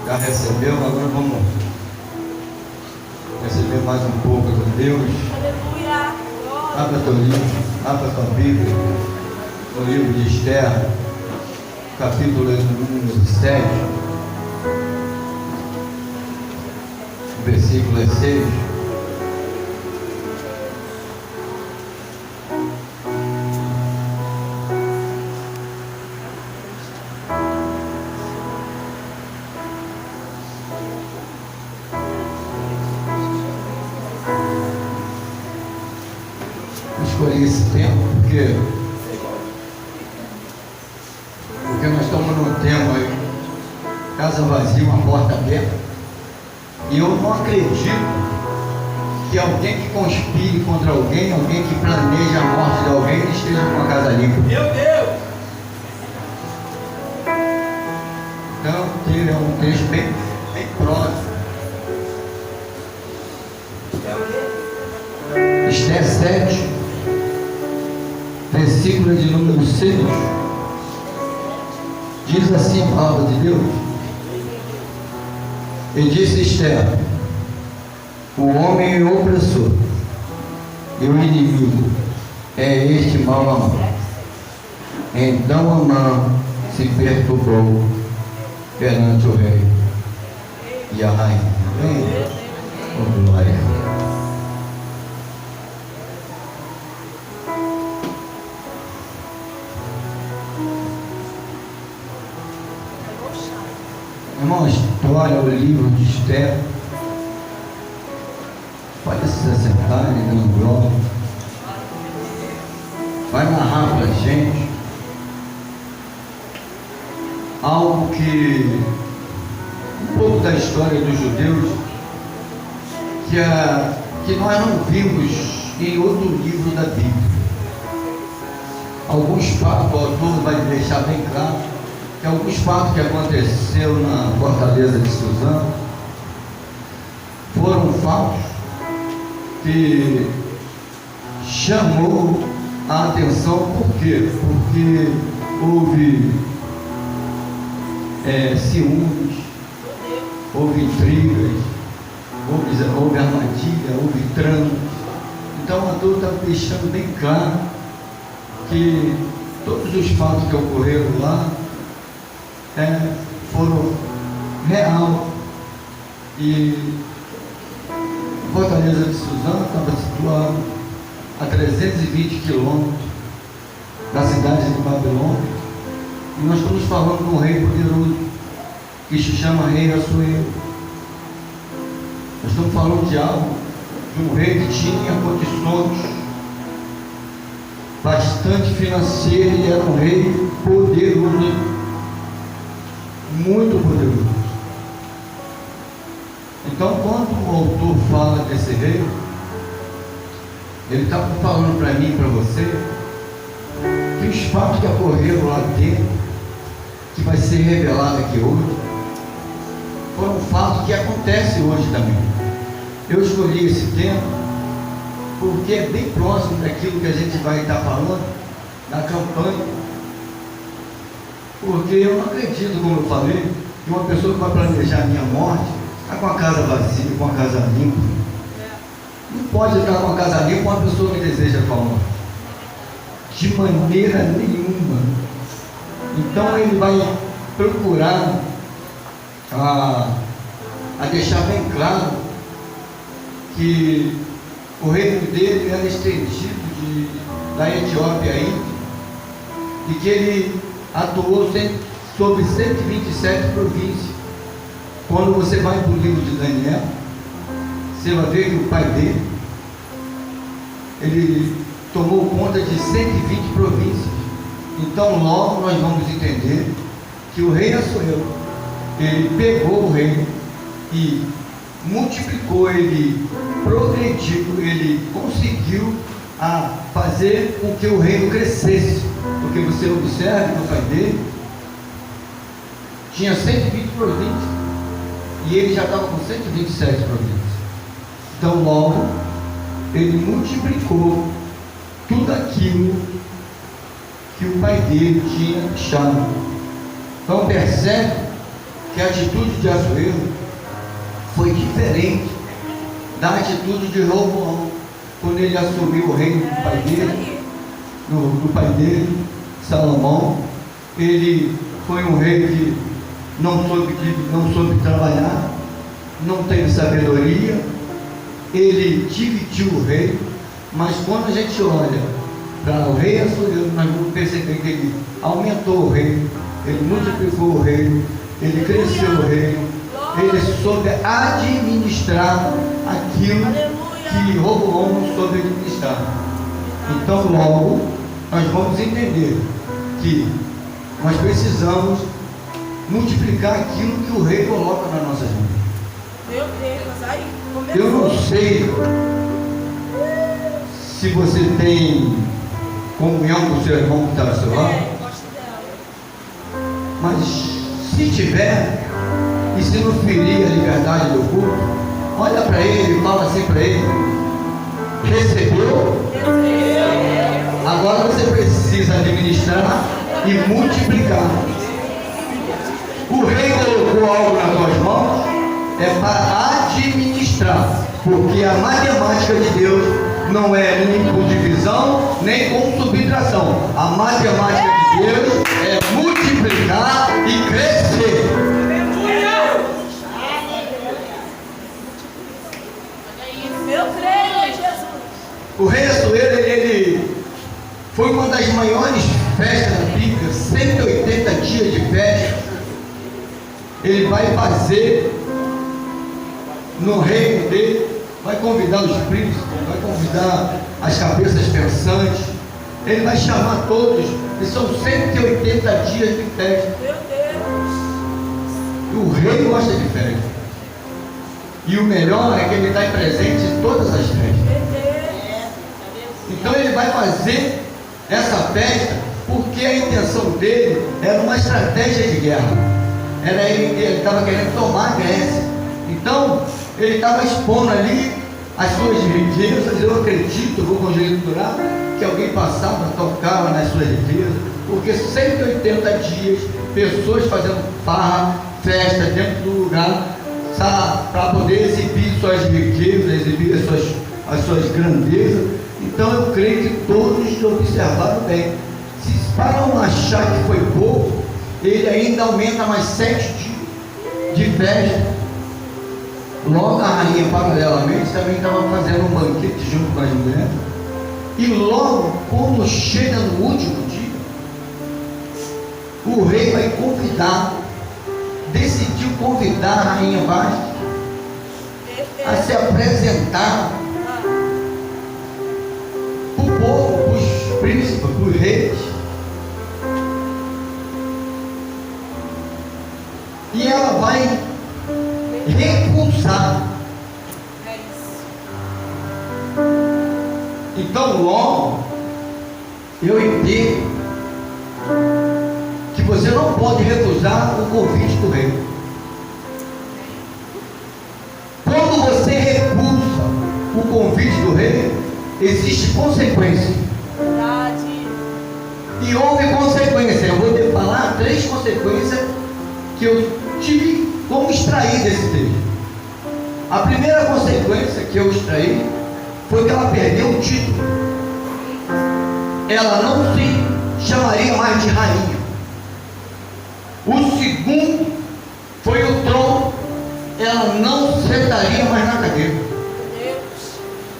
Já recebeu, agora vamos receber mais um pouco de Deus. Aleluia. Abra teu livro, abra tua Bíblia, no livro de Esther, capítulo número 7, versículo 6. Escolhi esse tempo porque nós estamos num tempo aí, casa vazia, uma porta aberta, e eu não acredito que alguém que conspire contra alguém, alguém que planeja a morte de alguém, esteja com a casa limpa. Meu Deus! Então, é um texto bem próximo. Esther 7, versículo de número 6, diz assim a palavra de Deus: e disse Esther, o homem opressor e o inimigo é este mau Amã. Então Amã se perturbou perante o rei e a rainha. Amém? Oh, glória. Irmãos, tu olha o livro de Esther, pode se assentar, dando glória, vai narrar para a gente algo que, um pouco da história dos judeus, que nós não vimos em outro livro da Bíblia. Alguns fatos, o autor vai deixar bem claro, que alguns fatos que aconteceu na fortaleza de Suzano foram fatos que chamou a atenção. Por quê? Porque houve ciúmes, houve intrigas, houve armadilha, houve trânsito. Então o autor está deixando bem claro que todos os fatos que ocorreram lá foram real. E a fortaleza de Suzano estava situada a 320 quilômetros da cidade de Babilônia, e nós estamos falando de um rei poderoso que se chama Rei Assuero. Nós estamos falando de algo, de um rei que tinha condições bastante financeiras, e era um rei poderoso, muito poderoso. Então, quando o autor fala desse rei, ele está falando para mim e para você que os fatos que ocorreram lá dentro, que vai ser revelado aqui hoje, foram fatos que acontecem hoje também. Eu escolhi esse tema porque é bem próximo daquilo que a gente vai estar falando na campanha. Porque eu não acredito, como eu falei, que uma pessoa que vai planejar a minha morte está com a casa vazia, com a casa limpa. Não pode estar com a casa limpa uma pessoa que deseja a tua morte, de maneira nenhuma. Então ele vai procurar a deixar bem claro que o reino dele era estendido da Etiópia a Índia, e que ele atuou sobre 127 províncias. Quando você vai para o livro de Daniel, você vai ver que o pai dele, ele tomou conta de 120 províncias. Então logo nós vamos entender que o rei Assuero, ele pegou o reino e multiplicou, ele progrediu, ele conseguiu fazer com que o reino crescesse. Porque você observa que o pai dele tinha 120 províncias e ele já estava com 127 províncias. Então logo ele multiplicou tudo aquilo que o pai dele tinha deixado. Então percebe que a atitude de Assuero foi diferente da atitude de Roboão, quando ele assumiu o reino do pai dele, do pai dele, Salomão. Ele foi um rei que não soube trabalhar, não teve sabedoria, ele dividiu o reino. Mas quando a gente olha para o rei Assuero, nós vamos perceber que ele aumentou o reino, ele multiplicou o reino, ele cresceu o reino, ele soube administrar aquilo que Roboão não soube administrar. Então logo nós vamos entender que nós precisamos multiplicar aquilo que o rei coloca nas nossas mãos. Meu Deus, aí começou. Eu não sei se você tem comunhão com o seu irmão que está ao seu lado, Gosto dela. mas se tiver, e se não ferir a liberdade do culto, olha para ele e fala assim para ele: recebeu? Agora você precisa administrar e multiplicar. O rei colocou algo nas tuas mãos, é para administrar, porque a matemática de Deus não é nem com divisão, nem com subtração. A matemática de Deus é multiplicar e crescer. Eu creio em Jesus. O rei Assuero, ele foi uma das maiores festas da Bíblia, 180 dias de festa. Ele vai fazer no reino dele, vai convidar os príncipes, vai convidar as cabeças pensantes, ele vai chamar todos, e são 180 dias de festa. Meu Deus. E o rei gosta de festa, e o melhor é que ele está presente em todas as festas. Meu Deus. Então ele vai fazer essa festa porque a intenção dele era uma estratégia de guerra. Ele estava querendo tomar a Grécia. Então ele estava expondo ali as suas riquezas. Eu acredito, vou conjecturar, que alguém passava, tocava nas suas riquezas, porque 180 dias, pessoas fazendo farra, festa dentro do lugar, para poder exibir suas riquezas, exibir as suas grandezas. Então eu creio que todos observaram bem. Se para não achar que foi pouco, ele ainda aumenta mais 7 dias de festa. Logo a rainha, paralelamente, também estava fazendo um banquete junto com as mulheres. E logo, quando chega no último dia, o rei vai convidar, decidiu convidar a rainha Vasti a se apresentar para o povo, para os príncipes, para os reis. E ela vai recusar. É isso. Então logo eu entendo que você não pode recusar o convite do rei. Quando você recusa o convite do rei, existe consequência. Verdade. E houve consequência. Eu vou te falar 3 consequências que eu tive como extrair desse texto. A primeira consequência que eu extraí foi que ela perdeu o título. Ela não se chamaria mais de rainha. O segundo foi o trono. Ela não sentaria mais na cadeira.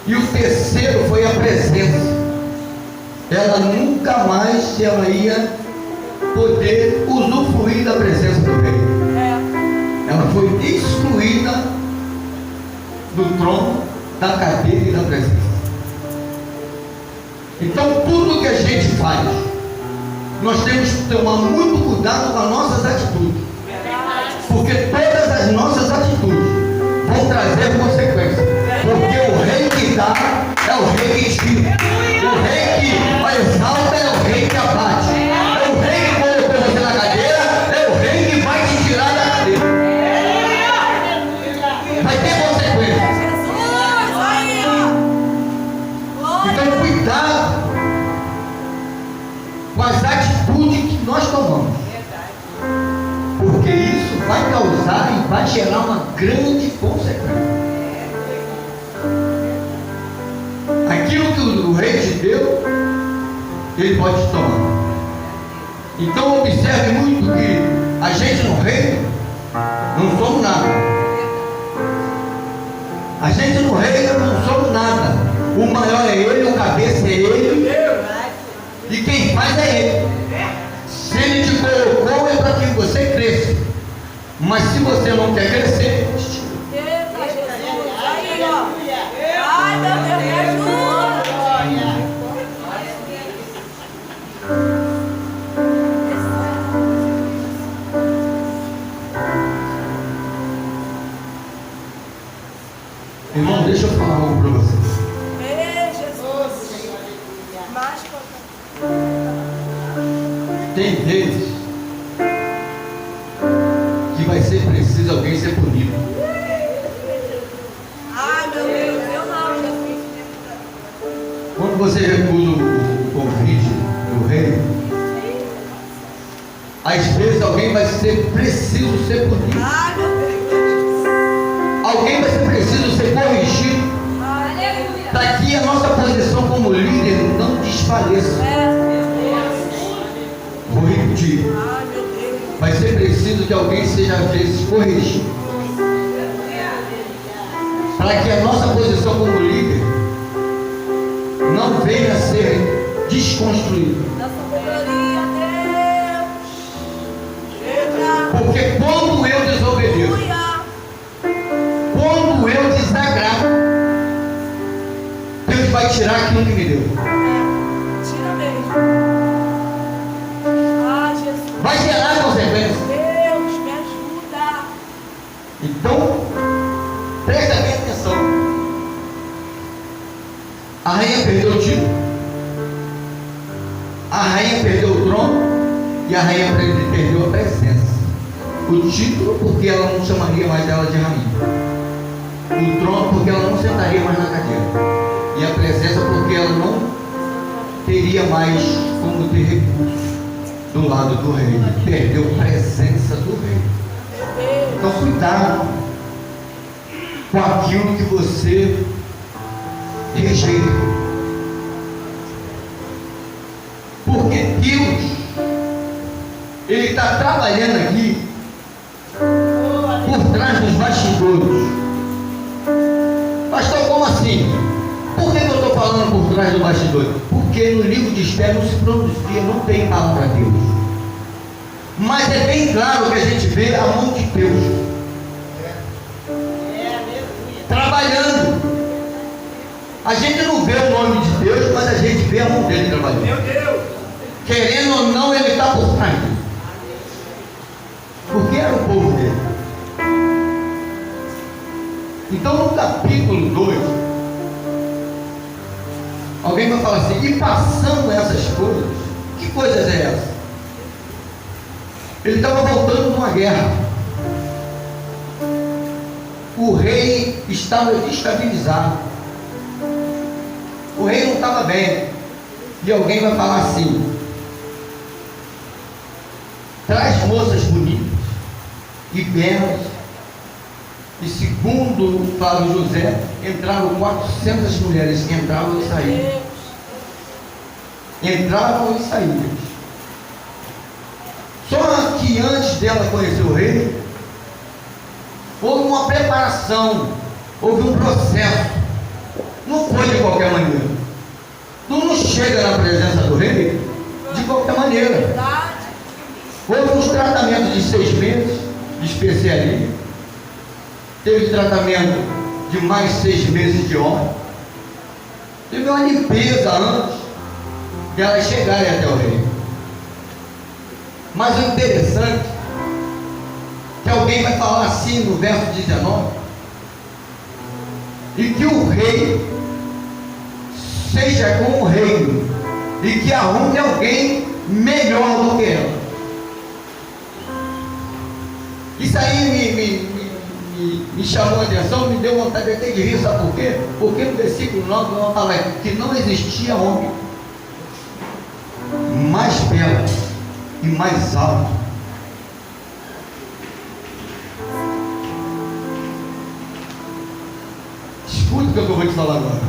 E o terceiro foi a presença. Ela nunca mais ela ia poder usufruir da presença do rei. Ela foi excluída do trono, da cadeira e da presença. Então tudo que a gente faz, nós temos que tomar muito cuidado com as nossas atitudes, porque todas as nossas atitudes vão trazer consequências, porque o rei que dá é o rei que tira, o rei que exalta é o rei que abate, é o rei que colocou você na cadeira, é o rei que vai te tirar da cadeira. Vai ter consequências. Então cuidado com as atitudes que nós tomamos, porque isso vai causar gerar uma grande consequência. Aquilo que o rei te deu, ele pode tomar. Então observe muito que a gente no reino não somos nada. A gente no reino não somos nada. O maior é ele, o cabeça é ele, e quem faz é ele. Se ele te colocou é para que você cresça. Mas se você não quer crescer, Eita, Jesus. Aí, ó. Ai, meu Deus, me ajuda. irmão, deixa eu falar algo para você. Ei, Jesus. Mais Tem vezes que vai ser preciso alguém ser punido. ai, meu Deus, eu não, Jesus. Quando você recusa o convite do rei, às vezes alguém vai ser preciso ser punido. Ai, meu Deus. Alguém vai ser preciso ser corrigido Aleluia. para que a nossa posição como líder não desfaleça. Vou repetir. Ai, meu Deus. Vai ser preciso que alguém seja às vezes corrigido para que a nossa posição como líder não venha a ser desconstruída. Da sabedoria, Deus. Eita. Porque quando eu desobedeço, Aleluia. quando eu desagrado, Deus vai tirar aquilo que me deu. Tira mesmo. Ah, Jesus. Vai gerar consequências. Deus, me ajuda. Então, presta bem atenção. A rainha perdeu o título, a rainha perdeu o trono e a rainha perdeu a presença. O título porque ela não chamaria mais ela de rainha, o trono porque ela não sentaria mais na cadeira, e a presença porque ela não teria mais como ter recurso do lado do rei. Perdeu a presença do rei. Então cuidado com aquilo que você rejeita, porque Deus Ele está trabalhando aqui por trás dos bastidores. Pastor, como assim? Por que eu estou falando por trás do bastidor? Porque no livro de Esther não se pronuncia, não tem palavra de Deus, mas é bem claro que a gente vê a mão de Deus trabalhando. A gente não vê o nome de Deus, mas a gente vê a mão dele trabalhando. Meu Deus! Querendo ou não, ele está por trás dele, porque era o povo dele. Então no capítulo 2, alguém vai falar assim: e passando essas coisas, que coisas é essa? Ele estava voltando de uma guerra, o rei estava desestabilizado, o rei não estava bem, e alguém vai falar assim: traz moças bonitas e belas. E segundo Flávio José, entraram 400 mulheres que entravam e saíam. Entravam e saíam. Só que antes dela conhecer o rei, houve uma preparação, houve um processo. Não foi de qualquer maneira. Tu não chega na presença do rei de qualquer maneira. Verdade. Houve uns tratamentos de 6 meses de especiaria. Teve tratamento de mais 6 meses de óleo. Teve uma limpeza antes de elas chegarem até o rei. Mas o interessante é que alguém vai falar assim no verso 19: e que o rei seja como o reino, e que arrume alguém melhor do que ela. Isso aí me chamou a atenção, me deu vontade até de rir. Sabe por quê? Porque no versículo 9 ela fala que não existia homem mais belo e mais alto Escuta o que eu vou te falar agora.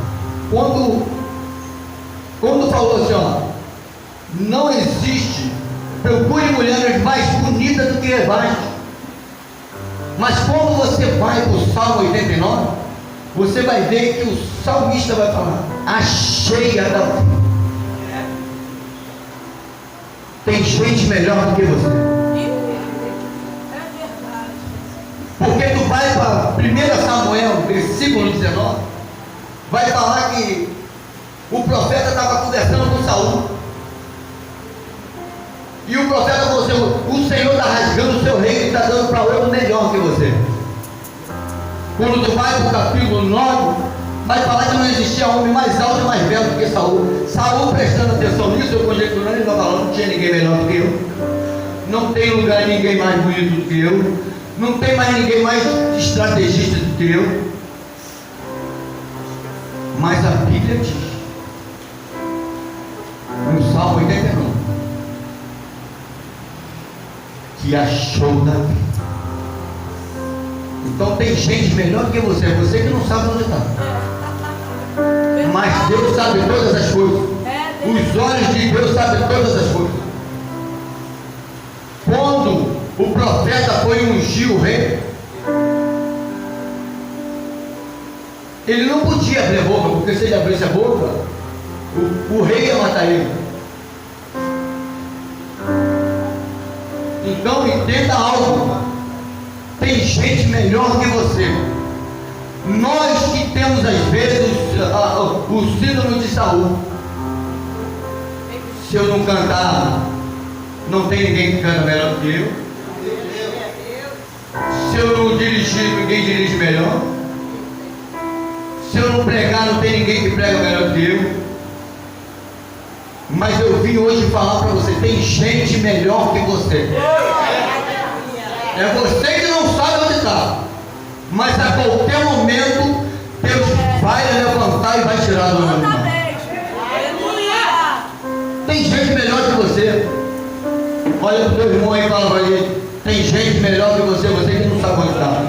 Quando falou assim, ó, não existe, procure mulheres mais bonitas do que Vasti. Mas quando você vai para o Salmo 89, você vai ver que o salmista vai falar: achei a Davi. Tem gente melhor do que você. Porque tu vai para 1 Samuel, versículo 19, vai falar que o profeta estava conversando com Saul. E o profeta falou assim: o Senhor está rasgando o seu reino e está dando para outro melhor que você. Quando tu vai para o capítulo 9, vai falar que não existia homem mais alto e mais belo do que Saul. Saul, prestando atenção nisso, eu conjecturando, ele vai falar: não tinha ninguém melhor do que eu. Não tem lugar ninguém mais bonito do que eu. Não tem mais ninguém mais estrategista do que eu. Mas a Bíblia diz, no Salmo 89, que achou Davi. Então tem gente melhor do que você que não sabe onde está. Mas Deus sabe todas as coisas. Os olhos de Deus sabem todas as coisas. Quando o profeta foi ungir o rei, ele não podia abrir a boca, porque se ele abrisse a boca, o rei ia matar ele. Então entenda algo: tem gente melhor que você. Nós que temos às vezes o síndrome de Saul. Se eu não cantar, não tem ninguém que canta melhor do que eu. Se eu não dirigir, ninguém dirige melhor. Se eu não pregar, não tem ninguém que prega melhor do que eu. Mas eu vim hoje falar para você: tem gente melhor que você. É você que não sabe onde está. Mas a qualquer momento Deus vai levantar e vai tirar do mundo. Tem gente melhor que você. Olha para o teu irmão aí e fala para ele: tem gente melhor que você que não sabe onde está.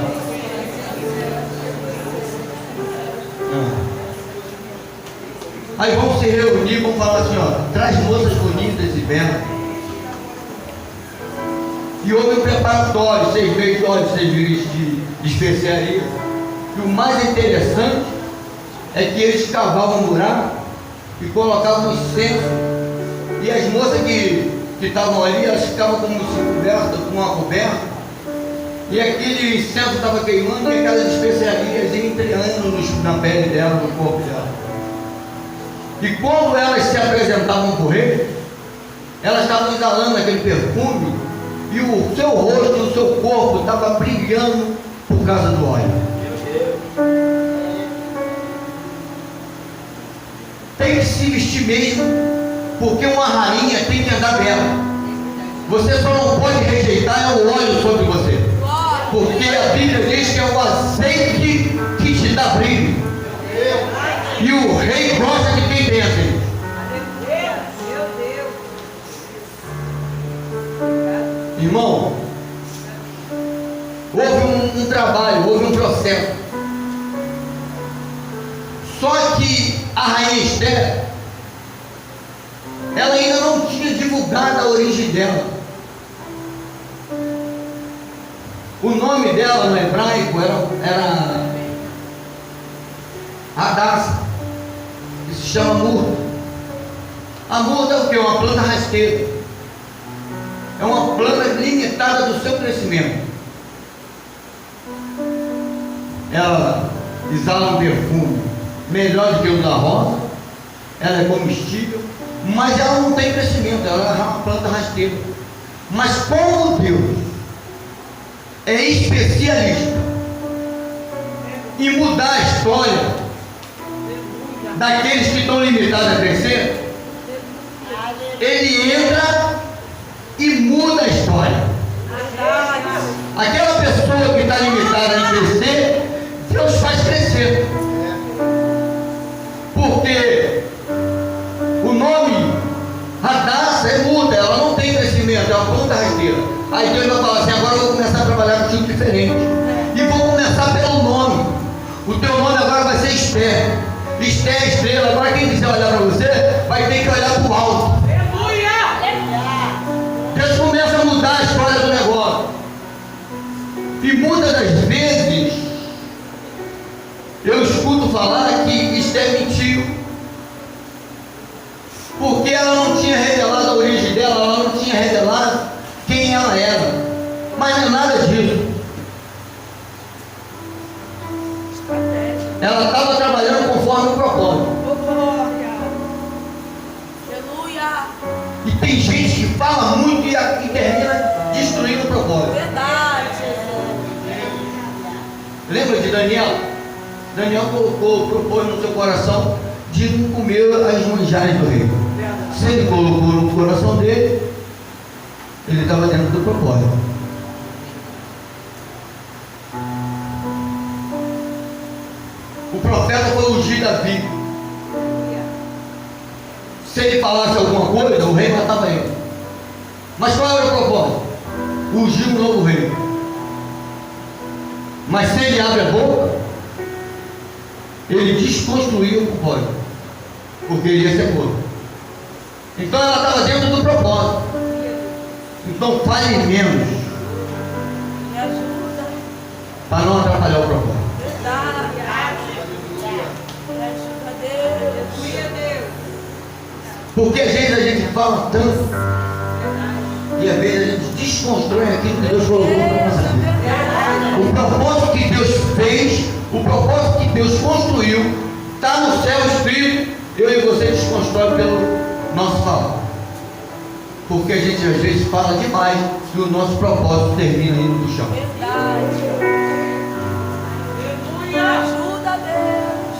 Aí vamos se reunir, vamos falar assim: ó, traz moças bonitas e belas. E houve um preparatório, 6 vezes óleo, 6 vezes de especiaria. E o mais interessante é que eles cavavam um buraco e colocavam incenso. E as moças que estavam ali, elas ficavam como se cobertas, com uma coberta. E aquele incenso estava queimando e aquelas especiarias entrando na pele dela, no corpo dela. E quando elas se apresentavam para o rei, elas estavam exalando aquele perfume, e o seu rosto e o seu corpo estava brilhando por causa do óleo. Tem que se vestir mesmo, porque uma rainha tem que andar bela. Você só não pode rejeitar o óleo sobre você, porque a Bíblia diz que é o azeite que te dá brilho. E o rei gosta de quem tem azeite. Irmão, houve um trabalho, houve um processo. Só que a rainha Esther, ela ainda não tinha divulgado a origem dela. O nome dela no hebraico era Hadassah, que se chama murta. A murta é o que? Uma planta rasteira. É uma planta limitada do seu crescimento. Ela exala um perfume melhor do que o da rosa. Ela é comestível, mas ela não tem crescimento. Ela é uma planta rasteira. Mas como Deus é especialista em mudar a história daqueles que estão limitados a crescer, Ele entra e muda a história. Aquela pessoa que está limitada a crescer, Deus faz crescer. Porque o nome Hadassah é muda, ela não tem crescimento, é uma planta rasteira. Aí Deus vai falar assim: agora eu vou começar a trabalhar com um tipo diferente. E vou começar pelo nome. O teu nome agora vai ser Esté. Esté é a estrela. Agora quem quiser olhar para você, vai ter que olhar para o alto. Deus começa a mudar a história do negócio. E muitas das vezes, eu escuto falar que Esté mentiu. Porque ela não tinha revelado a origem dela, ela não tinha revelado quem ela era. Mas não é nada disso. Ela estava trabalhando conforme o propósito. Aleluia. E tem gente que fala muito e termina destruindo o propósito. Verdade. Lembra de Daniel? Daniel propôs no seu coração de não comer as manjares do rei. Se ele colocou no coração dele, ele estava dentro do propósito. O profeta foi ungir Davi. Se ele falasse alguma coisa, o rei matava ele. Mas qual era o propósito? Ungir um novo rei. Mas se ele abre a boca, ele desconstruiu o propósito, porque ele ia ser morto. Então ela estava dentro do propósito. Então fale menos, Me ajuda. para não atrapalhar o propósito. Verdade. Me ajuda, Deus. Porque às vezes a gente fala tanto e às vezes a gente desconstrói aquilo que Deus colocou para nossa vida. O propósito que Deus fez, o propósito que Deus construiu, está no céu escrito. Eu e você desconstrói pelo nosso falar. Porque a gente às vezes fala demais e o nosso propósito termina indo no chão. Verdade. Me ajuda, Deus.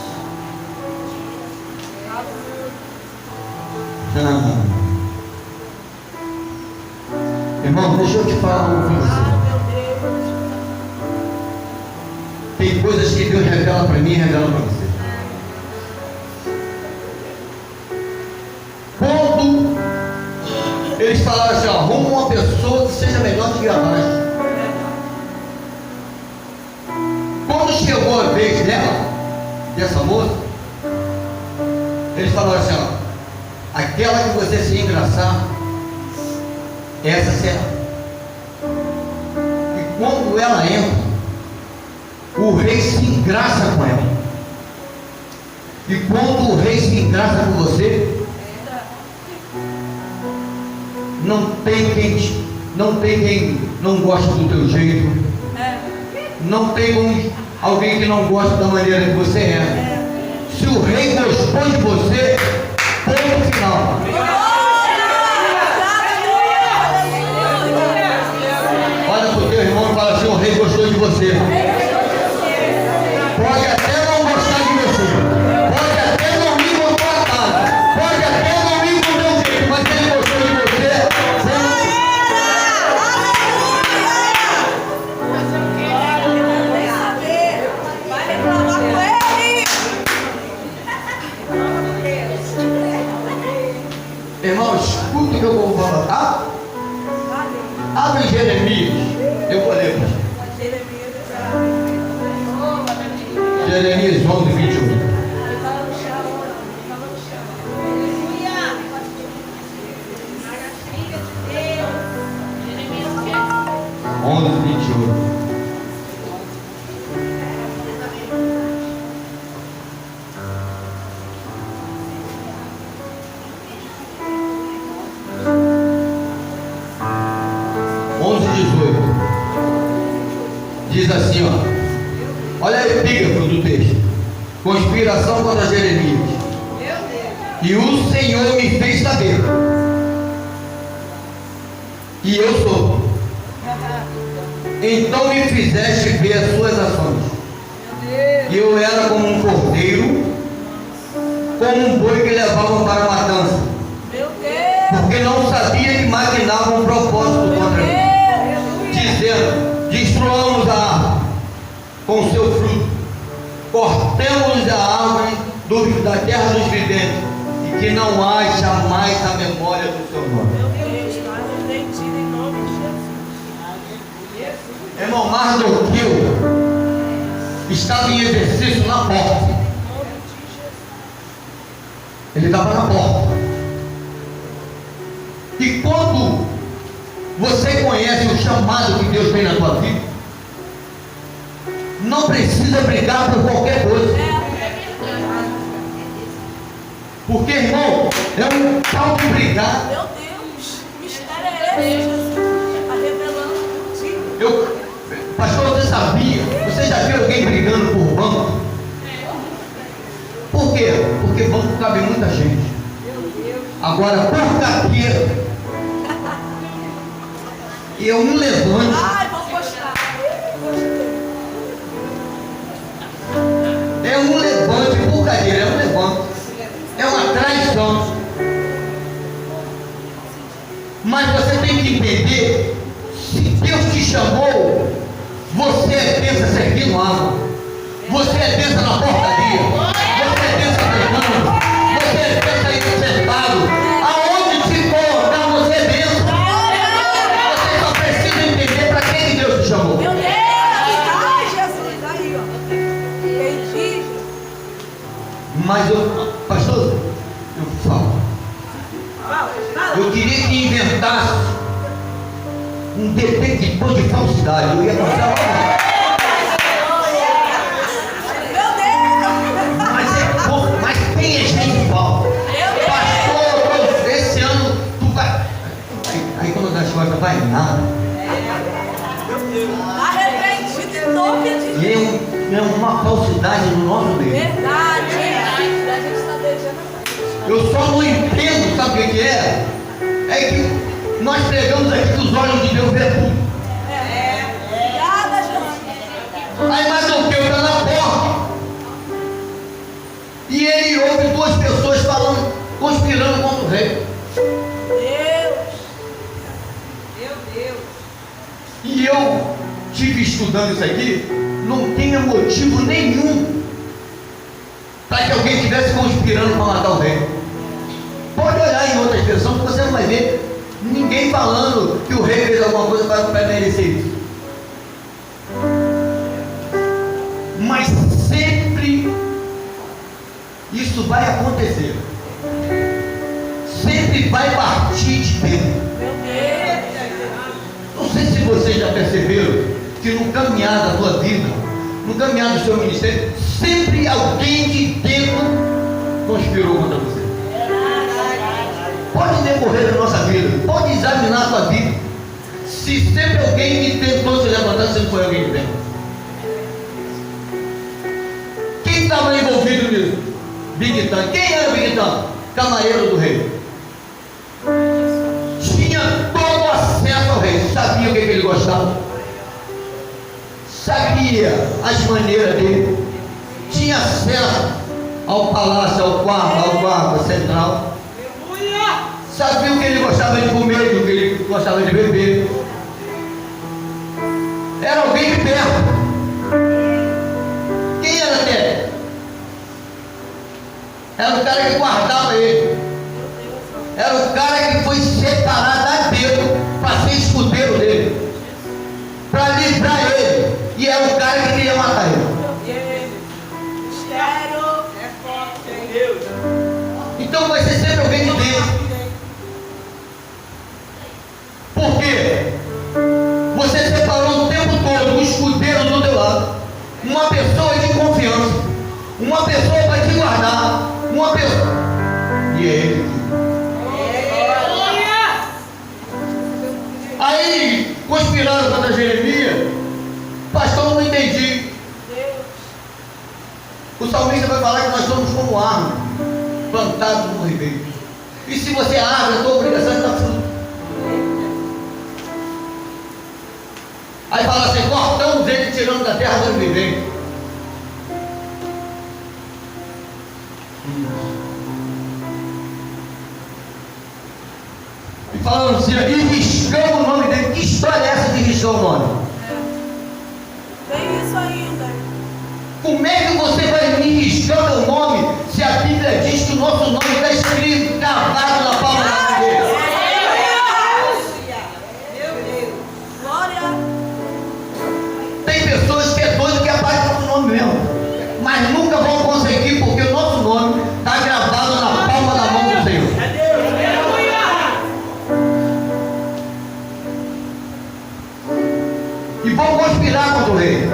Irmão, deixa eu te falar uma coisa. Meu Deus. Tem coisas que Deus revela para mim e revela para você. Quando eles falaram assim, arruma uma pessoa que seja melhor do que a mais. Quando chegou a vez dela, dessa moça, eles falaram assim, ó, aquela que você se engraçar, essa será. E quando ela entra, o rei se engraça com ela. E quando o rei se engraça com você, não tem quem não gosta do teu jeito. Não tem alguém que não gosta da maneira que você é. Se o rei gostou de você, ponto final. Olha para o teu irmão e fala assim, o rei gostou de você. Pode até não gostar de você, pode até não ir com a tua casa, pode até não ir com o teu jeito, mas ele gostou de você. Vai reclamar com ele. Irmão, escuta o que eu vou falar, tá? Abre Jeremias, eu vou ler para você. Jeremias 11, 21. 11, 21. Diz assim, ó. Olha a epígrafe do texto. Conspiração contra Jeremias. E o Senhor me fez saber. E eu sou. Então me fizeste ver as suas ações. E eu era como um cordeiro, como um boi que levavam para a matança. Porque não sabia que maquinavam um propósito contra mim, dizendo: destruamos a árvore com seu fruto, cortemos a árvore da terra dos viventes, e que não haja mais a memória do seu nome. Irmão, Mardoqueu estava em exercício na morte. Ele estava na porta. E quando você conhece o chamado que Deus tem na tua vida, não precisa brigar por qualquer coisa. Porque, irmão, é um tal de brigar. Meu Deus, que mistério é esse, Jesus? Está revelando contigo. Pastor, você sabia? Você já viu alguém brigando por banco? Por quê? Porque banco cabe muita gente. Agora, por carteira, é um levante. Ai, vou postar. É um levante, por carteira, é um levante. É uma traição. Mas você tem que entender: se Deus te chamou, você é benção servindo água. Você é benção na portaria. Você é benção pregando. Você é benção aí sentado. Aonde te colocar, você é benção. Você só precisa entender para quem Deus te chamou. Meu Deus! Ai, Jesus! Aí, ó. Entendi. Mas pastor, eu falo. Eu queria que inventasse um detector de falsidade. Eu ia mostrar uma. Mas tem gente falsa. Pastor, esse ano tu vai. Aí quando dá as costas, vai nada. Arrependido em nome de E é uma falsidade no nosso meio. verdade. A gente está deixando essa. Eu só não entendo, sabe o que é? É que nós pregamos aqui que os olhos de Deus vê tudo. Obrigada, Jesus. Aí mais um que está na porta. E ele ouve duas pessoas falando, conspirando contra o rei. Deus. E eu tive estudando isso aqui, não tinha motivo nenhum para que alguém estivesse conspirando para matar o rei. Pode olhar em outra expressão que você não vai ver ninguém falando que o rei fez alguma coisa para merecer isso. Mas sempre isso vai acontecer. Sempre vai partir de dentro. Meu Deus. Não sei se vocês já perceberam que no caminhar da tua vida, no caminhar do seu ministério, sempre alguém de dentro conspirou contra você. Pode decorrer da nossa vida, pode examinar a tua vida. Se sempre alguém que tentou se levantar, sempre foi alguém de dentro. Quem estava envolvido nisso? Bigtan. Quem era Bigtan? Camareiro do rei. Tinha todo acesso ao rei. Sabia o que ele gostava. Sabia as maneiras dele. Tinha acesso ao palácio, ao quarto central. Sabia o que ele gostava de comer, o que ele gostava de beber. Era alguém de perto. Quem era até? Era o cara que guardava ele. Era o cara que foi separado a Deus para ser escudeiro dele, para livrar ele. E era o cara que queria matar ele. Mistério. É forte, Deus. Então vai ser sempre alguém de Deus. Por quê? Você separou o tempo todo um escudeiro do teu lado, uma pessoa de confiança, uma pessoa para te guardar, uma pessoa. E é ele. Aí conspiraram contra Jeremias. Pastor, eu não entendi. O salmista vai falar que nós somos como árvore plantados no ribeiro. E se você é árvore, a tua obrigação é dar fruto. Aí fala assim: cortamos ele, tiramos da terra do vivente. E falando assim: e riscamos o nome dele. Que história é essa de riscar o nome? Tem isso ainda. Como é que você vai me riscar o nome se a Bíblia diz que o nosso nome está escrito, gravado na palma da mão dele? Glória. Tem pessoas que é doido que apaga o nosso nome mesmo, mas nunca vão conseguir, porque o nosso nome está gravado na palma da fraco do rei.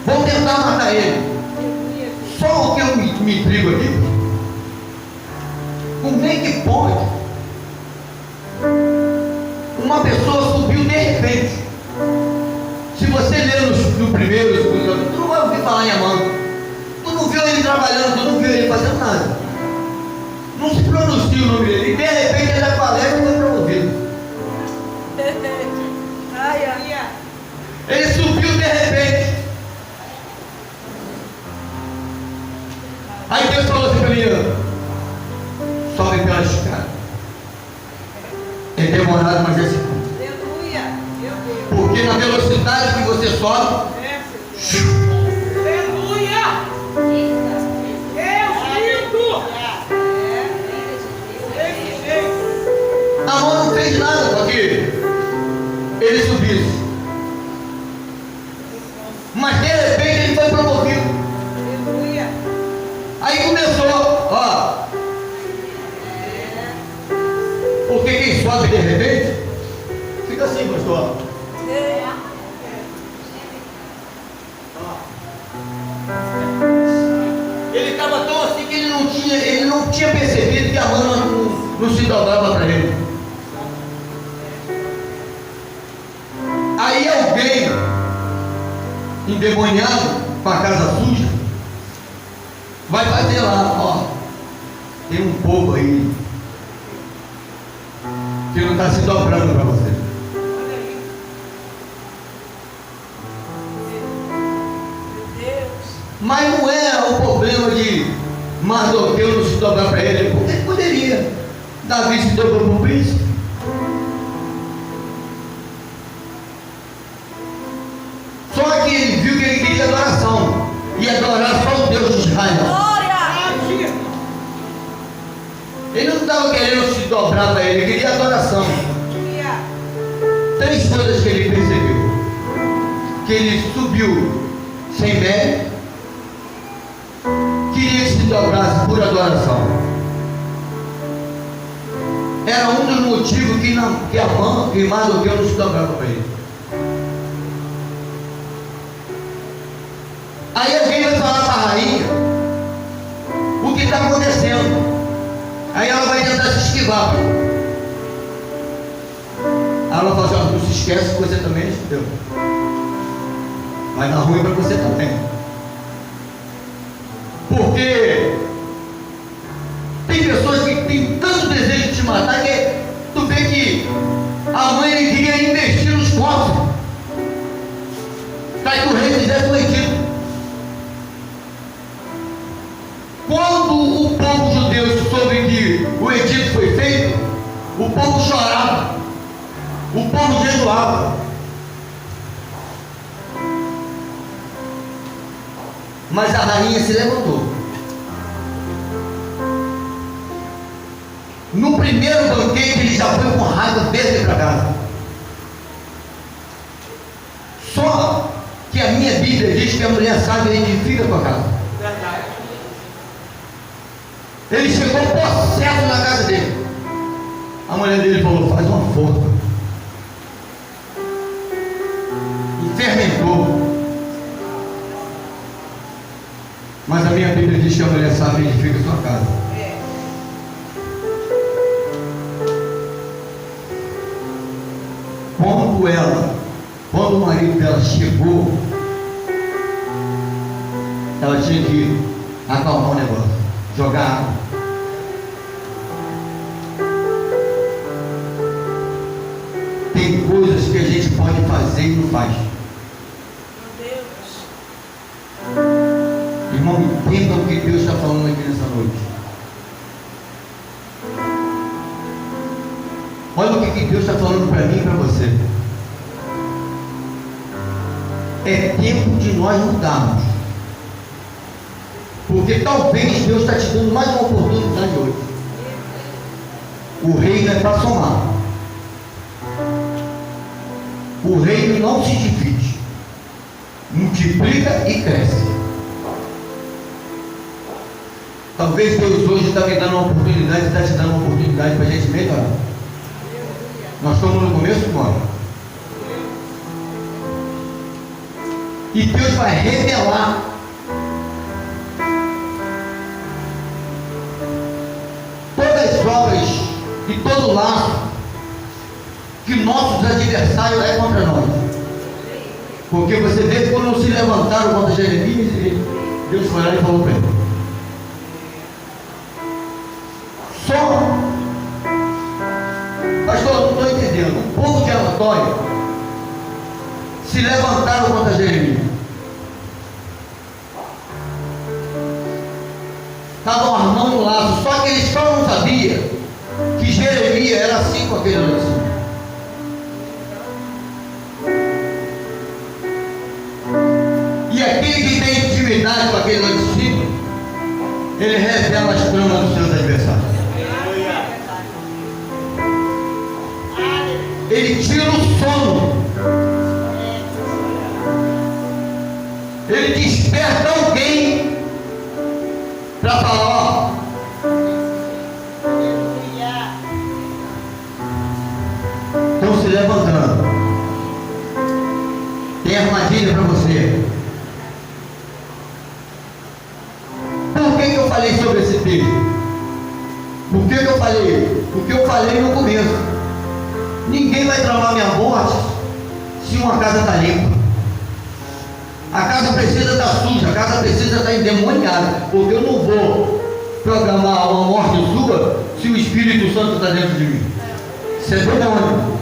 Vão tentar matar ele. Só o que eu me intrigo aqui. Como é que pode uma pessoa subiu de repente? Se você ler no primeiro, segundo, tu não vai ouvir falar em Amã. Tu não viu ele trabalhando, tu não viu ele fazendo nada. Não se pronuncia o nome dele. E de repente ele vai para e foi promovido. Ele subiu de repente. Aí Deus falou assim para mim: sobe pela escada. É demorado, mas é seguro. Porque na velocidade que você sobe, a mão não fez nada para que ele subisse. Mas de repente ele foi promovido. Aí começou, ó. Porque quem sobe de repente fica assim, pastor. Ele estava tão assim que ele não tinha percebido que a mão não se dobrava para ele. Aí alguém endemoniado com a casa suja vai fazer lá, ó, tem um povo aí que não está se dobrando para você. Mas não é o problema de Mardoqueu não se dobrar para ele, porque ele poderia. Davi se dobrou para o príncipe. Só que ele viu que ele queria adoração. E adorar só o Deus de Israel. Ele não estava querendo se dobrar para ele, ele queria adoração. Três coisas que ele percebeu: que ele subiu sem mérito, queria que se dobrasse por adoração. Era um dos motivos que Mardoqueu não se dobrava para ele. Aí alguém vai falar para a rainha o que está acontecendo. Aí ela vai tentar se esquivar. Aí ela fala assim: não se esquece que você também é judeu. Vai dar ruim para você também. Porque tem pessoas que têm tanto desejo de te matar que tu vê que a mãe queria investir nos corpos para que o rei fizesse o Egito. Quando o povo judeu soube que o Egito foi feito, o povo chorava, o povo jejuava. Mas a rainha se levantou. No primeiro banquete ele já foi com raiva desde para casa. Só que a minha Bíblia diz que a mulher sábia edifica a tua casa. Ele chegou possesso na casa dele. A mulher dele falou: faz uma forca. E fermentou. Mas a minha Bíblia diz que a mulher sábia edifica a sua casa. Quando o marido dela chegou, ela tinha que acalmar o negócio, jogar água. Tem coisas que a gente pode fazer e não faz. Irmão, entenda o que Deus está falando aqui nessa noite. Olha o que Deus está falando para mim e para você. É tempo de nós mudarmos. Porque talvez Deus está te dando mais uma oportunidade hoje. O reino é para somar. O reino não se divide. Multiplica e cresce. Talvez Deus hoje está me dando uma oportunidade, está te dando uma oportunidade para a gente melhorar. Nós estamos no começo agora. E Deus vai revelar todas as obras e todo o laço que nossos adversários é contra nós. Porque você vê que quando se levantaram contra Jeremias, Deus foi lá e falou para ele: só, pastor, eu não estou entendendo. O povo de Anatólia se levantaram contra Jeremias. Estavam armando um laço, só que eles só não sabiam que Jeremias era assim com aquele laço. E aquele que tem intimidade com aquele lá de cima, ele revela as tramas dos seus adversários. Ele tira o sono. Ele desperta alguém para falar: ó, estão se levantando, tem armadilha para você. Por que eu falei sobre esse texto? Por que eu falei? Porque eu falei no começo: ninguém vai tramar minha morte se uma casa está limpa. A casa precisa estar suja, a casa precisa estar endemoniada, porque eu não vou programar uma morte sua se o Espírito Santo está dentro de mim. Isso é demônio.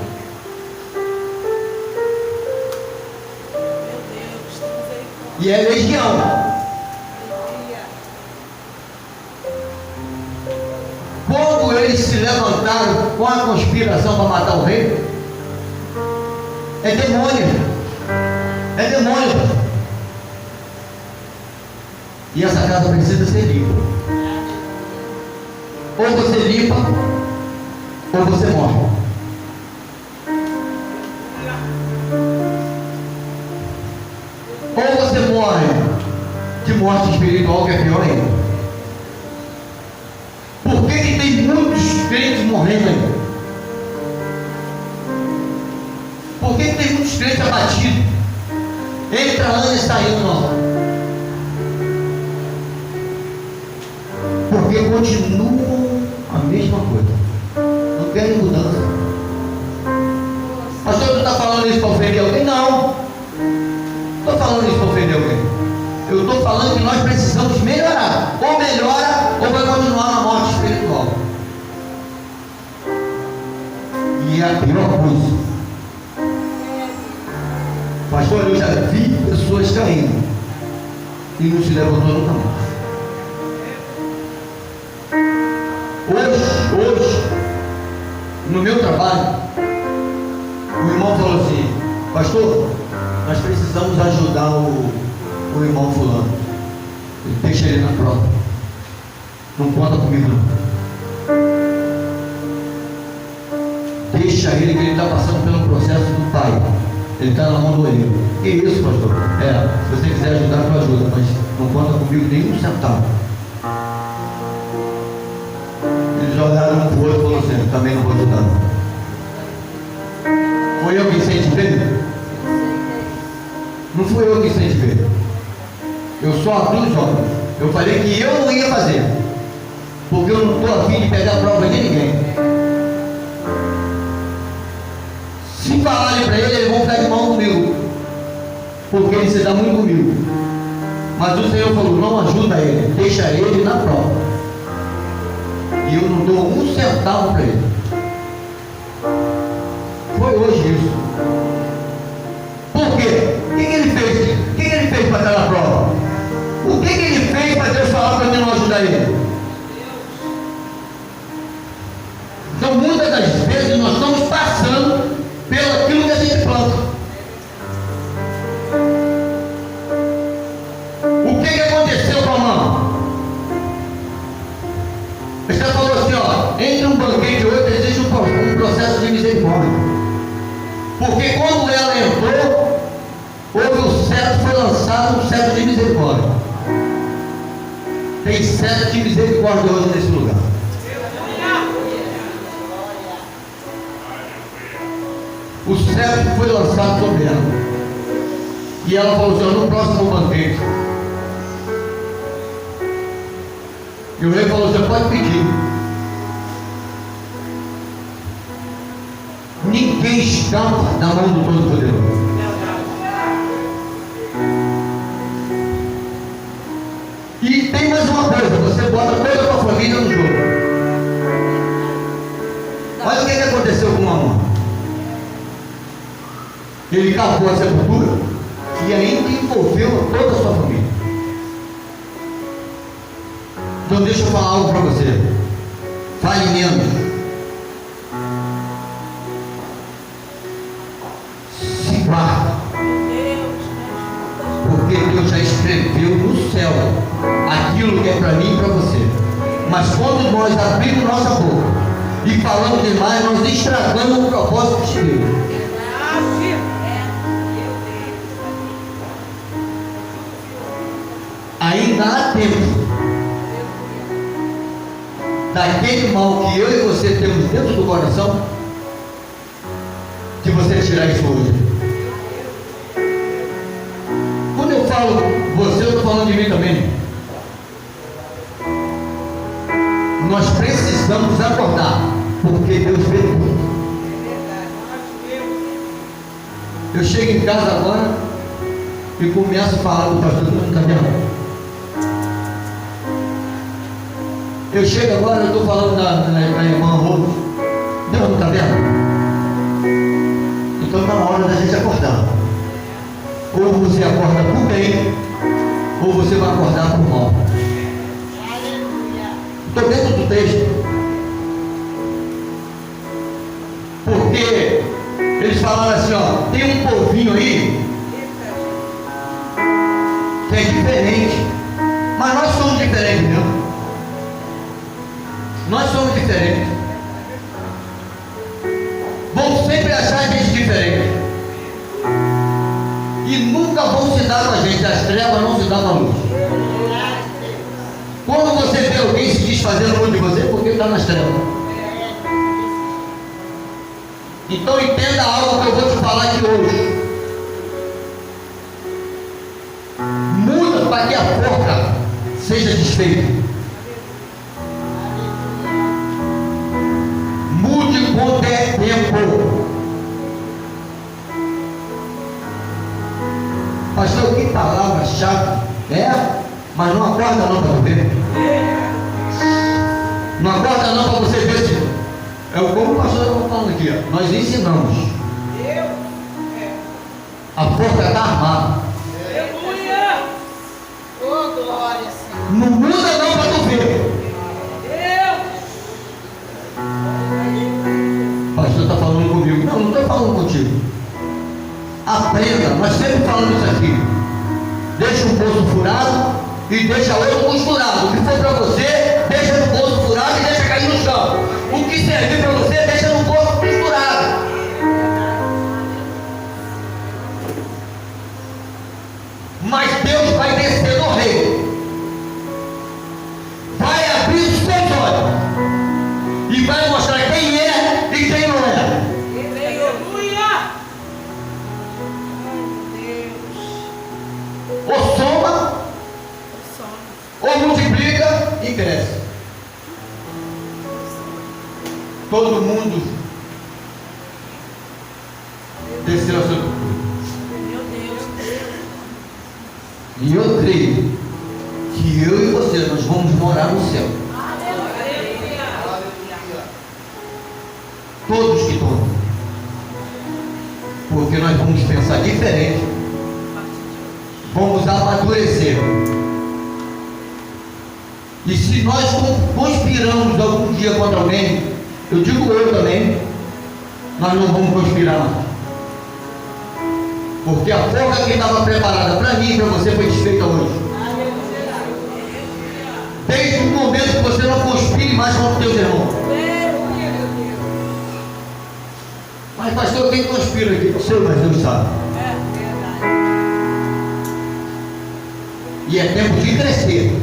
E é legião. Quando eles se levantaram com a conspiração para matar o rei, é demônio. É demônio. E essa casa precisa ser limpa. Ou você limpa, ou você morre. Ou você morre de morte espiritual, que é pior ainda. Por que tem muitos crentes morrendo ainda? Por que tem muitos crentes abatidos? Entrando e saindo não. Porque continuam a mesma coisa. Não querem mudança. Pastor, tu está falando isso para ofender alguém? Não. Estou falando isso para ofender alguém. Eu estou falando que nós precisamos melhorar. Ou melhora, ou vai continuar na morte espiritual. E é a pior coisa. Pastor, eu já vi pessoas caindo e não se levantou nunca mais. Hoje, no meu trabalho, o irmão falou assim: pastor, nós precisamos ajudar o irmão fulano. Deixa ele na prova. Não conta comigo não. Deixa ele, que ele está passando pelo processo do pai. Ele está na mão do olheiro. Que isso, pastor? Se você quiser ajudar, tu ajuda, mas não conta comigo nenhum centavo. Eles olharam um para o outro e falaram assim: também não vou ajudar. Foi eu que incentivei? Não fui eu que incentivei. Eu só abri os olhos. Eu falei que eu não ia fazer, porque eu não estou afim de pegar a prova de ninguém. Se falarem para ele, eles vão ficar de mão comigo, porque ele se dá muito comigo. Mas o Senhor falou: não ajuda ele, deixa ele na prova. E eu não dou um centavo para ele. Foi hoje isso. Por quê? O que ele fez? O que ele fez para estar na prova? O que ele fez para Deus falar para mim não ajudar ele? Então, muitas das vezes nós estamos passando pelo aquilo que a gente planta. O que aconteceu com a mãe? Você falou assim: ó, entre um banquete e outro existe um processo de misericórdia. Porque quando ela entrou, houve o cetro, foi lançado um cetro de misericórdia. Tem cetro de misericórdia hoje nesse lugar. o cetro foi lançado sobre ela. E ela falou assim: no próximo banquete. E o rei falou: você pode pedir. Ninguém escapa da mão do Todo-Poderoso. E tem mais uma coisa: você bota toda a sua família no jogo. Olha o que aconteceu com Amon. Ele cavou a sepultura e ainda envolveu toda a sua família. Então deixa eu falar algo para você. Fale menos. Se guarda. Porque Deus já escreveu no céu aquilo que é para mim e para você. Mas quando nós abrimos nossa boca e falamos demais, nós estragamos o propósito de Deus. Ainda há tempo daquele mal que eu e você temos dentro do coração, de você tirar isso hoje. Quando eu falo você, eu estou falando de mim também. Nós precisamos acordar, porque Deus vê tudo. Eu chego em casa agora e começo a falar do pastor, todo mundo está vendo? Eu chego agora, eu estou falando da irmã Rose. Deus não está vendo? Então está na hora da gente acordar. Ou você acorda por bem, ou você vai acordar por mal. Estou dentro do texto. Porque eles falaram assim, ó, tem um povinho aí que é diferente. Mas nós somos diferentes mesmo. Nós somos diferentes. Vão sempre achar a gente diferente. E nunca vão se dar com a gente. As trevas não se dão com a luz. Quando você vê alguém se desfazendo muito de você, porque está nas trevas. Então entenda algo que eu vou te falar aqui hoje. Muda para que a porca seja desfeita. Quando é tempo. Pastor, que palavra chata. Mas não acorda não para ver. Não acorda não para você ver se. É como o pastor está falando aqui, ó. Nós ensinamos. A porta está armada. Não muda não para tu ver. Pastor está falando comigo. Não, não estou falando contigo. Aprenda, nós sempre falamos isso aqui. Deixa um bolso furado e deixa outro costurado. O que for para você, deixa no bolso furado e deixa cair no chão. O que servir para você, deixa no bolso costurado. Mas Deus vai descer no reino. Vai abrir os seus olhos e vai mostrar quem é e quem não é. Ou soma, ou multiplica e cresce. Todo mundo desceu a sua cultura. E eu creio que eu e você, nós vamos morar no céu. Todos que estão. Porque nós vamos pensar diferente. Vamos amadurecer. E se nós conspiramos algum dia contra alguém, eu digo eu também, nós não vamos conspirar mais. Porque a forca que estava preparada para mim e para você foi desfeita hoje. Desde o momento que você não conspire mais contra os teus irmãos. Mas pastor, quem conspira aqui? Não sei, mas Deus sabe. E é tempo de crescer.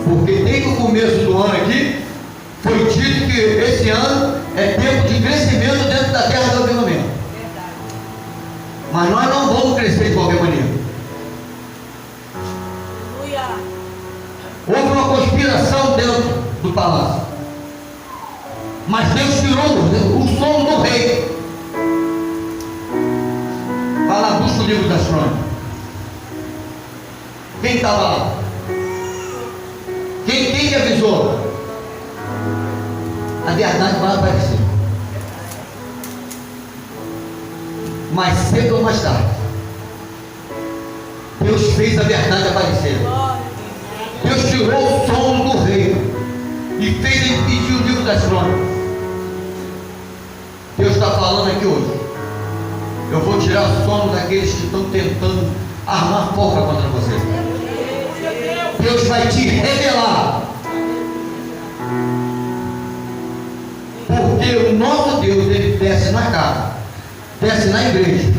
Porque desde o começo do ano aqui, foi dito que esse ano é tempo de crescimento dentro da terra do avivamento. tirou o sono do rei. Vai lá, busca o livro das crônicas. Quem estava lá? Quem que avisou? A verdade vai aparecer. Mais cedo ou mais tarde, Deus fez a verdade aparecer. Deus tirou o sono do rei e fez ele pedir o livro das crônicas. Deus está falando aqui hoje: eu vou tirar o sono daqueles que estão tentando armar forca contra você. Deus vai te revelar, porque o nosso Deus, ele desce na casa, desce na igreja,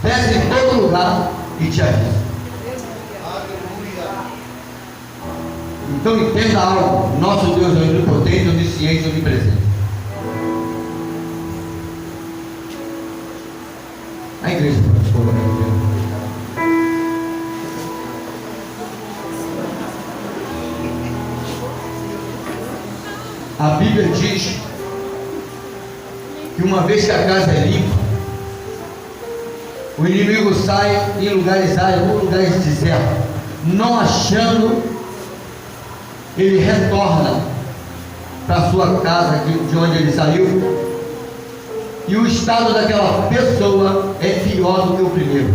desce em todo lugar e te avisa. Então entenda algo: nosso Deus é onipotente, onisciente, onipresente. A igreja pode se colocar em pé. A Bíblia diz que uma vez que a casa é limpa, o inimigo sai em lugares áridos, em lugares desertos, não achando, ele retorna para a sua casa de onde ele saiu, e o estado daquela pessoa é pior do que o primeiro.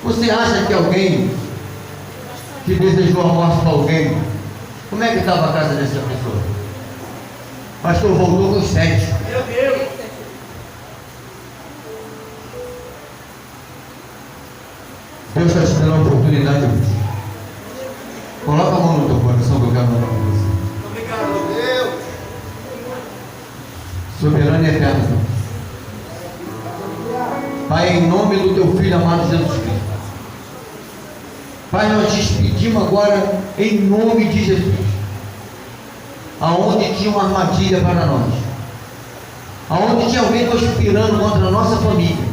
Você acha que alguém que desejou a morte para alguém, como é que estava a casa dessa pessoa? O pastor voltou com 7. Meu Deus! Deus está te dando a oportunidade hoje. Coloca a mão no teu coração que eu quero falar com você. Obrigado, Deus! Soberano e eterno Deus. Pai, em nome do teu Filho amado Jesus Cristo. Pai, nós te pedimos agora, em nome de Jesus, aonde tinha uma armadilha para nós, aonde tinha alguém conspirando contra a nossa família,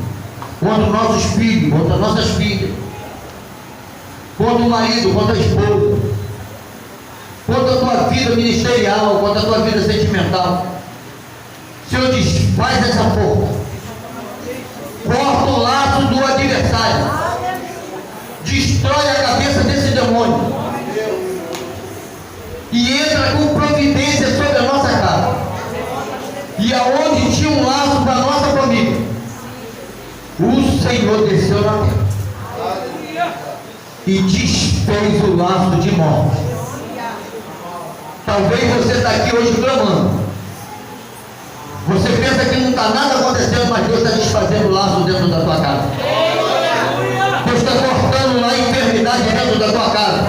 contra nossos filhos, contra nossas filhas, contra o marido, contra a esposa, contra a tua vida ministerial, contra a tua vida sentimental. Senhor, desfaz essa força, corta o laço do adversário, destrói a cabeça desse demônio e entra com providência sobre a nossa casa. E aonde tinha um laço para a nossa família, o Senhor desceu na terra e desfez o laço de morte. Talvez você está aqui hoje clamando. Você pensa que não está nada acontecendo, mas Deus está desfazendo o laço dentro da tua casa. Deus está cortando lá a enfermidade dentro da tua casa.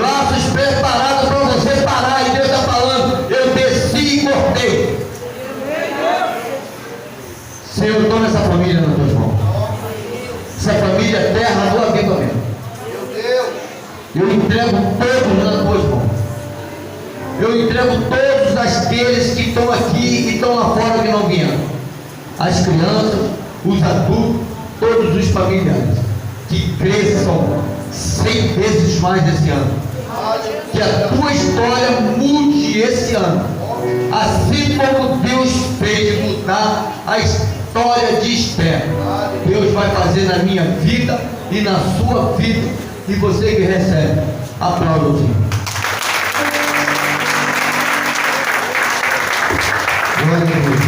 Laços preparados para você parar. E Deus está falando: eu desci e cortei. Senhor, toma essa família nas tuas mãos. Essa família é terra do avivamento. Eu entrego todos nas tuas mãos. Eu entrego todos aqueles que estão aqui e que estão lá fora que não vieram. As crianças, os adultos, todos os familiares. Que cresçam 100 vezes mais esse ano. Que a tua história mude esse ano. Assim como Deus fez mudar a história de Esther. Deus vai fazer na minha vida e na sua vida. E você que recebe, aplauda o Senhor. Glória a Deus.